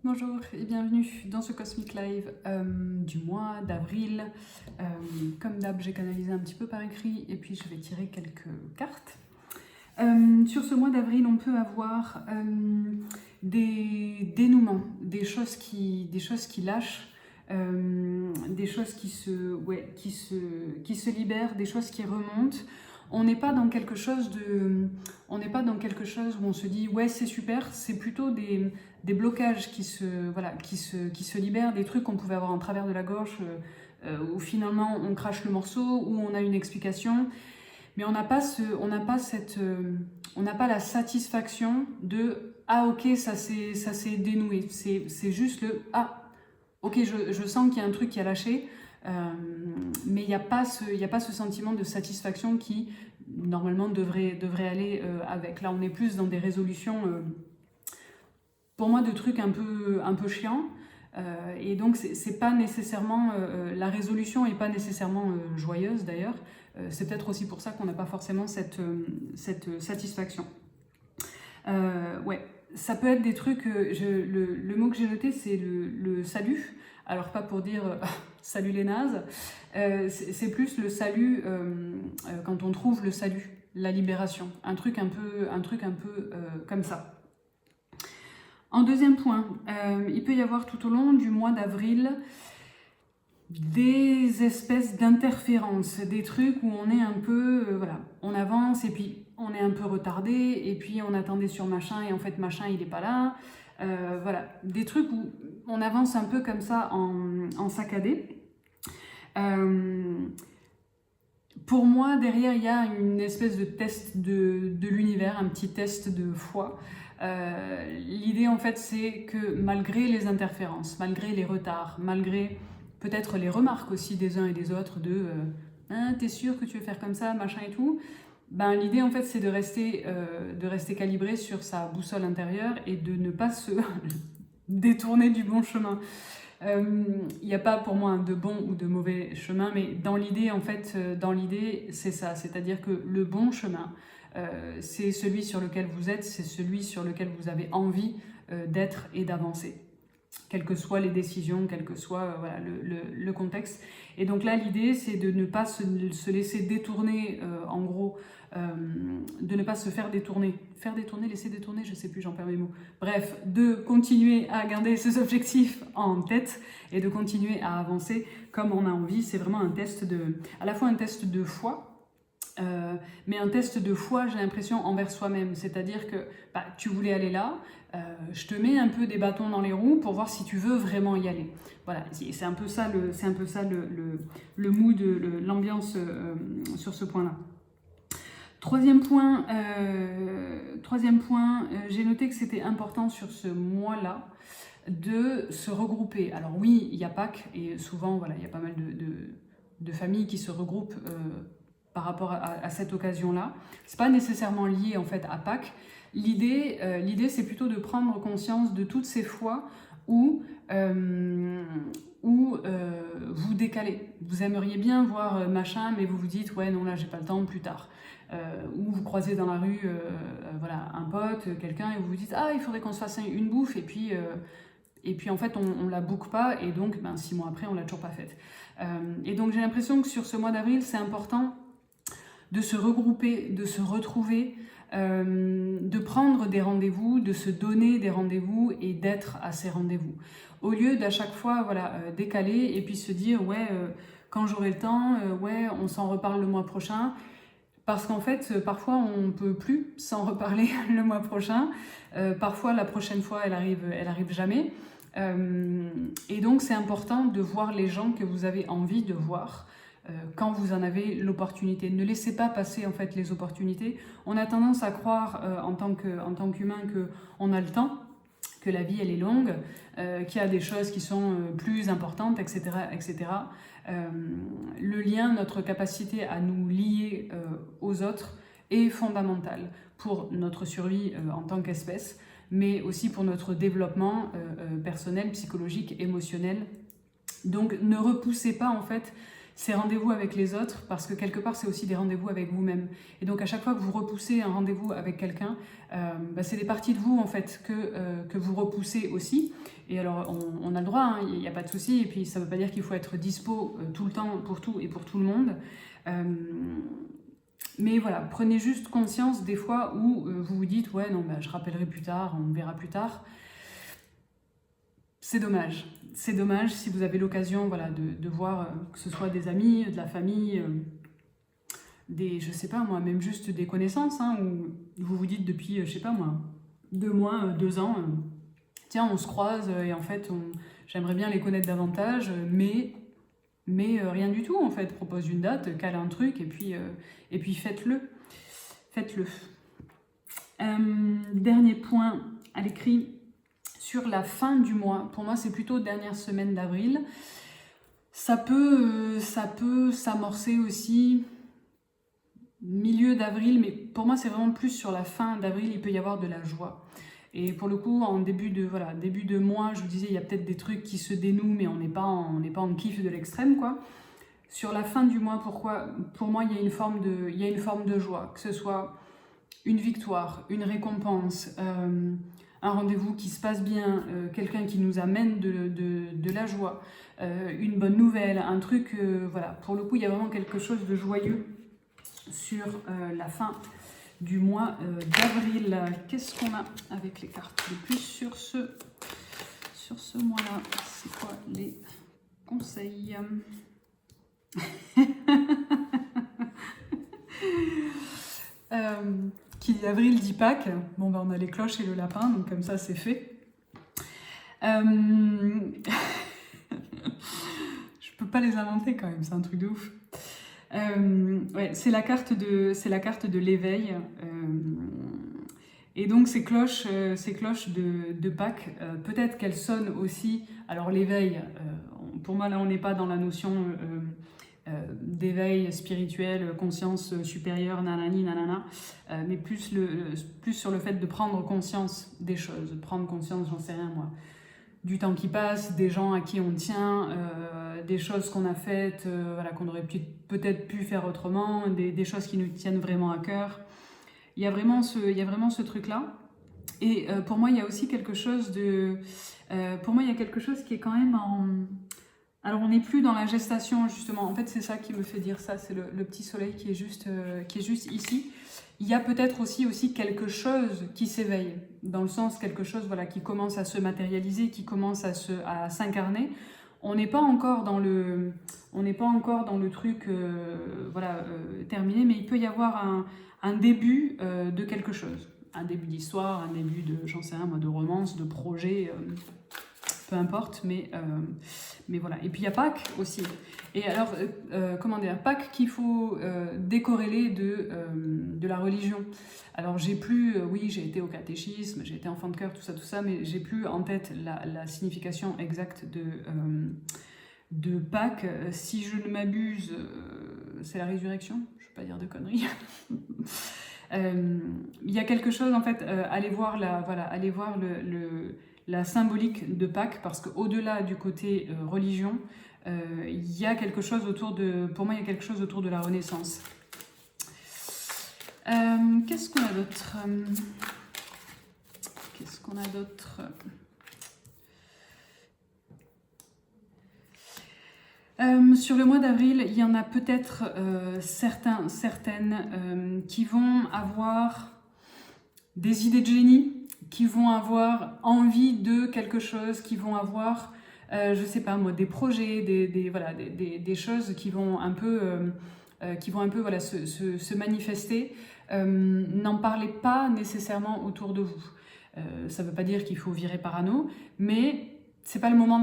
Bonjour et bienvenue dans ce Cosmic Live du mois d'avril. Comme d'hab, j'ai canalisé un petit peu par écrit et puis je vais tirer quelques cartes. Sur ce mois d'avril, on peut avoir des dénouements, des choses qui lâchent, des choses qui se libèrent, des choses qui remontent. On n'est pas dans quelque chose où on se dit ouais c'est super, c'est plutôt des blocages qui se libèrent, des trucs qu'on pouvait avoir en travers de la gorge, où finalement on crache le morceau, où on a une explication, mais on n'a pas la satisfaction de ah ok ça s'est dénoué, c'est juste le ah ok je sens qu'il y a un truc qui a lâché. Mais il n'y a pas ce sentiment de satisfaction qui normalement devrait aller avec. Là on est plus dans des résolutions pour moi de trucs un peu chiants, et donc c'est pas nécessairement la résolution est pas nécessairement joyeuse d'ailleurs. C'est peut-être aussi pour ça qu'on n'a pas forcément cette satisfaction. Ouais, ça peut être des trucs, le mot que j'ai noté c'est le salut. Alors pas pour dire salut les nazes, c'est plus le salut quand on trouve le salut, la libération, un truc un peu comme ça. En deuxième point, il peut y avoir tout au long du mois d'avril des espèces d'interférences, des trucs où on est un peu, voilà, on avance et puis on est un peu retardé et puis on attendait sur machin et en fait machin il n'est pas là. Voilà, des trucs où on avance un peu comme ça en saccadé. Pour moi, derrière, il y a une espèce de test de l'univers, un petit test de foi. L'idée, en fait, c'est que malgré les interférences, malgré les retards, malgré peut-être les remarques aussi des uns et des autres de t'es sûr que tu veux faire comme ça, machin et tout, ben, l'idée, en fait, c'est de rester calibré sur sa boussole intérieure et de ne pas se détourner du bon chemin. Il n'y a pas pour moi de bon ou de mauvais chemin, mais dans l'idée, en fait, c'est ça. C'est-à-dire que le bon chemin, c'est celui sur lequel vous êtes, c'est celui sur lequel vous avez envie d'être et d'avancer. Quelles que soient les décisions, quel que soit voilà, le contexte. Et donc là, l'idée, c'est de ne pas se laisser détourner, en gros, de ne pas se faire détourner. Faire détourner, laisser détourner, je ne sais plus, j'en perds mes mots. Bref, de continuer à garder ses objectifs en tête et de continuer à avancer comme on a envie. C'est vraiment à la fois un test de foi, mais un test de foi, j'ai l'impression, envers soi-même. C'est-à-dire que tu voulais aller là, je te mets un peu des bâtons dans les roues pour voir si tu veux vraiment y aller. Voilà, c'est un peu ça le mood, l'ambiance sur ce point-là. Troisième point, j'ai noté que c'était important sur ce mois-là de se regrouper. Alors oui, il y a Pâques et souvent, voilà, il y a pas mal de familles qui se regroupent par rapport à cette occasion-là. C'est pas nécessairement lié en fait à Pâques. L'idée, c'est plutôt de prendre conscience de toutes ces fois où vous décalez. Vous aimeriez bien voir machin, mais vous vous dites ouais non là j'ai pas le temps, plus tard. Ou vous croisez dans la rue voilà, un pote, quelqu'un, et vous vous dites ah il faudrait qu'on se fasse une bouffe, et puis en fait on la book pas, et donc 6 mois après on l'a toujours pas faite. Et donc j'ai l'impression que sur ce mois d'avril c'est important de se regrouper, de se retrouver, de prendre des rendez-vous, de se donner des rendez-vous et d'être à ces rendez-vous. Au lieu d'à chaque fois voilà, décaler et puis se dire ouais quand j'aurai le temps, ouais on s'en reparle le mois prochain. Parce qu'en fait, parfois on ne peut plus s'en reparler le mois prochain. Parfois la prochaine fois elle arrive jamais. Et donc c'est important de voir les gens que vous avez envie de voir quand vous en avez l'opportunité. Ne laissez pas passer en fait les opportunités. On a tendance à croire en tant qu'humain qu'on a le temps, que la vie elle est longue, qu'il y a des choses qui sont plus importantes, etc. etc. Le lien, notre capacité à nous lier aux autres est fondamentale pour notre survie en tant qu'espèce, mais aussi pour notre développement personnel, psychologique, émotionnel. Donc ne repoussez pas en fait ces rendez-vous avec les autres, parce que quelque part c'est aussi des rendez-vous avec vous-même. Et donc à chaque fois que vous repoussez un rendez-vous avec quelqu'un, c'est des parties de vous en fait que vous repoussez aussi. Et alors on a le droit, hein, il n'y a pas de souci, et puis ça ne veut pas dire qu'il faut être dispo tout le temps pour tout et pour tout le monde. Mais voilà, prenez juste conscience des fois où vous vous dites « ouais non, je rappellerai plus tard, on verra plus tard ». C'est dommage. C'est dommage si vous avez l'occasion voilà, de voir que ce soit des amis, de la famille, je sais pas moi, même juste des connaissances, hein, où vous vous dites depuis, je sais pas moi, 2 mois, 2 ans, tiens, on se croise et en fait, j'aimerais bien les connaître davantage, mais rien du tout en fait. Propose une date, cale un truc et puis faites-le. Faites-le. Dernier point à l'écrit. Sur la fin du mois, pour moi c'est plutôt dernière semaine d'avril, ça peut s'amorcer aussi milieu d'avril, mais pour moi c'est vraiment plus sur la fin d'avril, il peut y avoir de la joie. Et pour le coup, en début de mois, je vous disais, il y a peut-être des trucs qui se dénouent, mais on n'est pas en kiff de l'extrême, quoi. Sur la fin du mois, pour moi, il y a une forme de joie, que ce soit une victoire, une récompense, un rendez-vous qui se passe bien, quelqu'un qui nous amène de la joie, une bonne nouvelle, un truc, voilà. Pour le coup, il y a vraiment quelque chose de joyeux sur la fin du mois d'avril. Qu'est-ce qu'on a avec les cartes de plus sur ce mois-là? C'est quoi les conseils? Qui dit avril dit Pâques. Bon, on a les cloches et le lapin, donc comme ça c'est fait. Je peux pas les inventer quand même, c'est un truc de ouf. Ouais, c'est la carte de l'éveil. Et donc ces cloches de Pâques, peut-être qu'elles sonnent aussi. Alors l'éveil, pour moi là on n'est pas dans la notion d'éveil spirituel, conscience supérieure, nanani, nanana, mais plus sur le fait de prendre conscience des choses, de prendre conscience, j'en sais rien moi, du temps qui passe, des gens à qui on tient, des choses qu'on a faites, voilà, qu'on aurait peut-être pu faire autrement, des choses qui nous tiennent vraiment à cœur. Il y a vraiment ce truc-là. Et pour moi, il y a aussi quelque chose pour moi, il y a quelque chose qui est quand même en... Alors, on n'est plus dans la gestation, justement. En fait, c'est ça qui me fait dire ça. C'est le petit soleil qui est juste ici. Il y a peut-être aussi quelque chose qui s'éveille. Dans le sens, quelque chose voilà, qui commence à se matérialiser, qui commence à s'incarner. On n'est pas encore dans le truc terminé, mais il peut y avoir un début de quelque chose. Un début d'histoire, un début de, j'en sais rien, moi, de romance, de projet... peu importe, mais voilà. Et puis il y a Pâques aussi. Et alors, Pâques qu'il faut décorréler de la religion. Alors j'ai été au catéchisme, j'ai été enfant de cœur, tout ça, mais j'ai plus en tête la signification exacte de Pâques. Si je ne m'abuse, c'est la résurrection, je ne veux pas dire de conneries. Il y a quelque chose, en fait, allez voir la symbolique de Pâques, parce qu'au-delà du côté religion, il y a quelque chose pour moi, il y a quelque chose autour de la Renaissance. Qu'est-ce qu'on a d'autre? Sur le mois d'avril, il y en a peut-être certaines qui vont avoir des idées de génie, qui vont avoir envie de quelque chose, qui vont avoir, je sais pas moi, des projets, des choses qui vont un peu, voilà, se manifester. N'en parlez pas nécessairement autour de vous. Ça veut pas dire qu'il faut virer parano, mais c'est pas le moment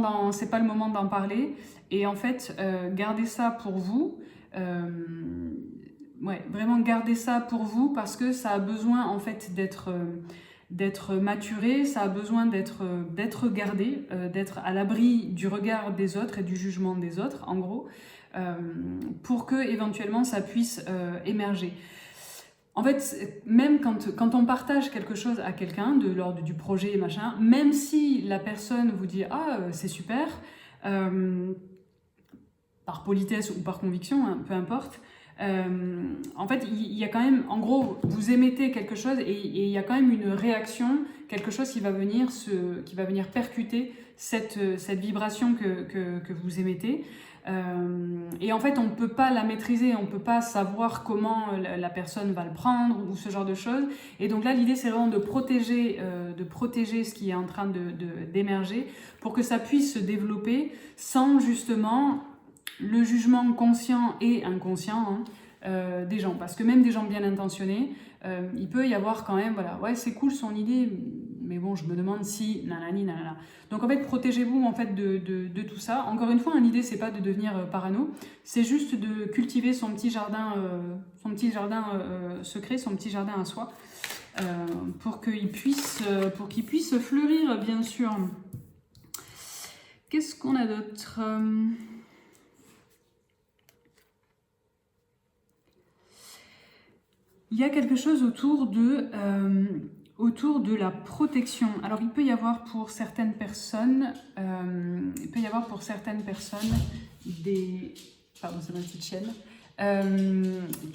d'en parler. Et en fait, gardez ça pour vous. Vraiment gardez ça pour vous, parce que ça a besoin en fait d'être maturé, ça a besoin d'être gardé, d'être à l'abri du regard des autres et du jugement des autres, en gros, pour que éventuellement ça puisse émerger. En fait, même quand on partage quelque chose à quelqu'un, de l'ordre du projet, machin, même si la personne vous dit « Ah, c'est super », par politesse ou par conviction, hein, peu importe. En fait, il y a quand même, en gros, vous émettez quelque chose et il y a quand même une réaction, quelque chose qui va venir percuter cette vibration que vous émettez. Et en fait, on ne peut pas la maîtriser, on ne peut pas savoir comment la personne va le prendre ou ce genre de choses. Et donc là, l'idée, c'est vraiment de protéger ce qui est en train d'émerger pour que ça puisse se développer sans justement le jugement conscient et inconscient des gens. Parce que même des gens bien intentionnés, il peut y avoir quand même, voilà, ouais, c'est cool son idée, mais bon, je me demande si, nanani, nanana. Donc en fait, protégez-vous en fait de tout ça. Encore une fois, l'idée, c'est pas de devenir parano, c'est juste de cultiver son petit jardin secret, son petit jardin à soi, pour qu'il puisse fleurir, bien sûr. Qu'est-ce qu'on a d'autre ? Il y a quelque chose autour de la protection. Alors, il peut y avoir pour certaines personnes, des... Pardon, c'est ma petite chienne.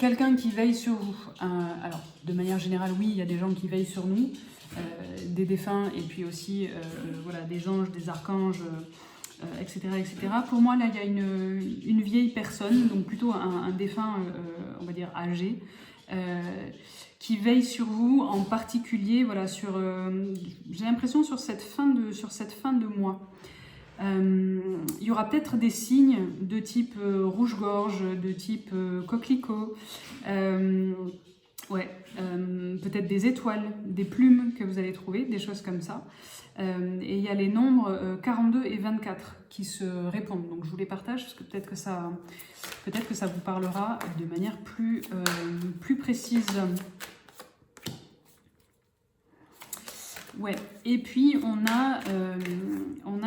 Quelqu'un qui veille sur vous. Alors, de manière générale, oui, il y a des gens qui veillent sur nous, des défunts et puis aussi voilà, des anges, des archanges, etc., etc. Pour moi, là, il y a une vieille personne, donc plutôt un défunt, on va dire, âgé, qui veille sur vous, en particulier, voilà, j'ai l'impression sur cette fin de mois. Il y aura peut-être des signes de type rouge-gorge, de type coquelicot, peut-être des étoiles, des plumes que vous allez trouver, des choses comme ça. Et il y a les nombres 42 et 24 qui se répondent. Donc je vous les partage parce que peut-être que ça vous parlera de manière plus précise. Ouais. Et puis on a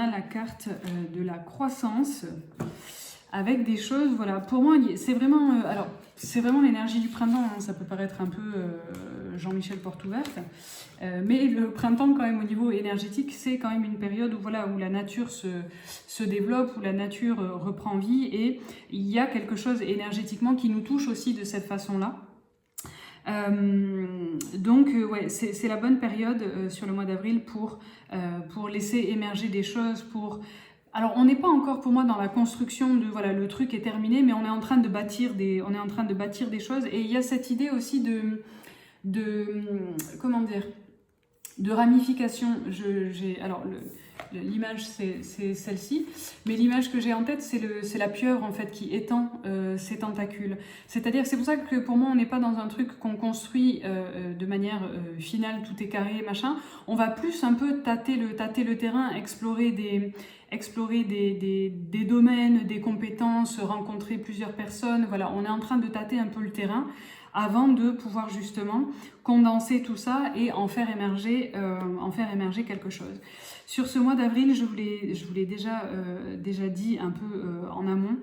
la carte de la croissance avec des choses. Voilà. Pour moi, c'est vraiment l'énergie du printemps. Hein. Ça peut paraître un peu Jean-Michel Porte ouverte. Mais le printemps, quand même, au niveau énergétique, c'est quand même une période où la nature se développe, où la nature reprend vie, et il y a quelque chose énergétiquement qui nous touche aussi de cette façon-là. Donc, ouais, c'est la bonne période sur le mois d'avril pour laisser émerger des choses, Alors, on n'est pas encore, pour moi, dans la construction de, voilà, le truc est terminé, mais on est en train de bâtir des choses, et il y a cette idée aussi comment dire, de ramification. Alors, l'image, c'est celle-ci, mais l'image que j'ai en tête, c'est la pieuvre, en fait, qui étend ses tentacules. C'est-à-dire, c'est pour ça que, pour moi, on n'est pas dans un truc qu'on construit de manière finale, tout est carré, machin. On va plus un peu tâter le terrain, explorer des domaines, des compétences, rencontrer plusieurs personnes. Voilà, on est en train de tâter un peu le terrain avant de pouvoir justement condenser tout ça et en faire émerger quelque chose. Sur ce mois d'avril, je vous l'ai déjà dit un peu en amont,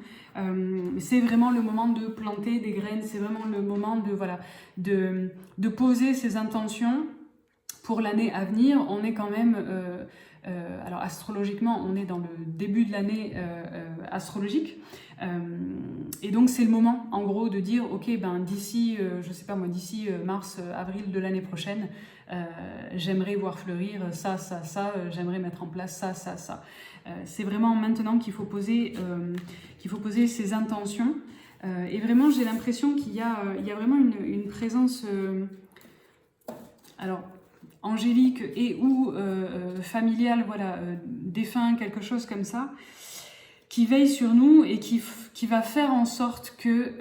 c'est vraiment le moment de planter des graines, c'est vraiment le moment de poser ses intentions pour l'année à venir. On est quand même... alors astrologiquement, on est dans le début de l'année astrologique, et donc c'est le moment, en gros, de dire ok, ben d'ici, je sais pas moi, d'ici mars, avril de l'année prochaine, j'aimerais voir fleurir ça, j'aimerais mettre en place ça. C'est vraiment maintenant qu'il faut poser ses intentions, et vraiment j'ai l'impression qu'il y a vraiment une présence, alors angélique et ou familiale, voilà, défunt, quelque chose comme ça, qui veille sur nous et qui va faire en sorte que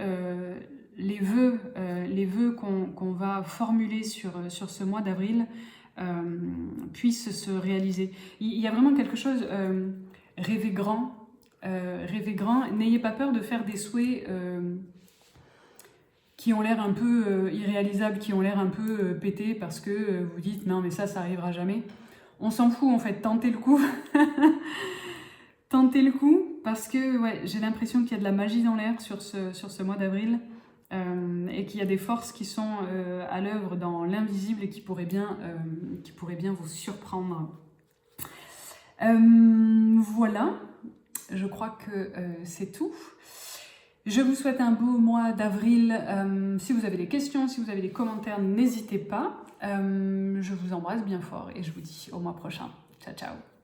les vœux qu'on va formuler sur ce mois d'avril puissent se réaliser. Il y a vraiment quelque chose, rêvez grand, n'ayez pas peur de faire des souhaits qui ont l'air un peu irréalisables, qui ont l'air un peu pétés, parce que vous dites non mais ça arrivera jamais. On s'en fout en fait, tentez le coup. Tentez le coup, parce que ouais, j'ai l'impression qu'il y a de la magie dans l'air sur ce mois d'avril, et qu'il y a des forces qui sont à l'œuvre dans l'invisible et qui pourraient bien vous surprendre. Voilà. je crois que c'est tout. Je vous souhaite un beau mois d'avril. Si vous avez des questions, si vous avez des commentaires, n'hésitez pas. Je vous embrasse bien fort et je vous dis au mois prochain. Ciao, ciao.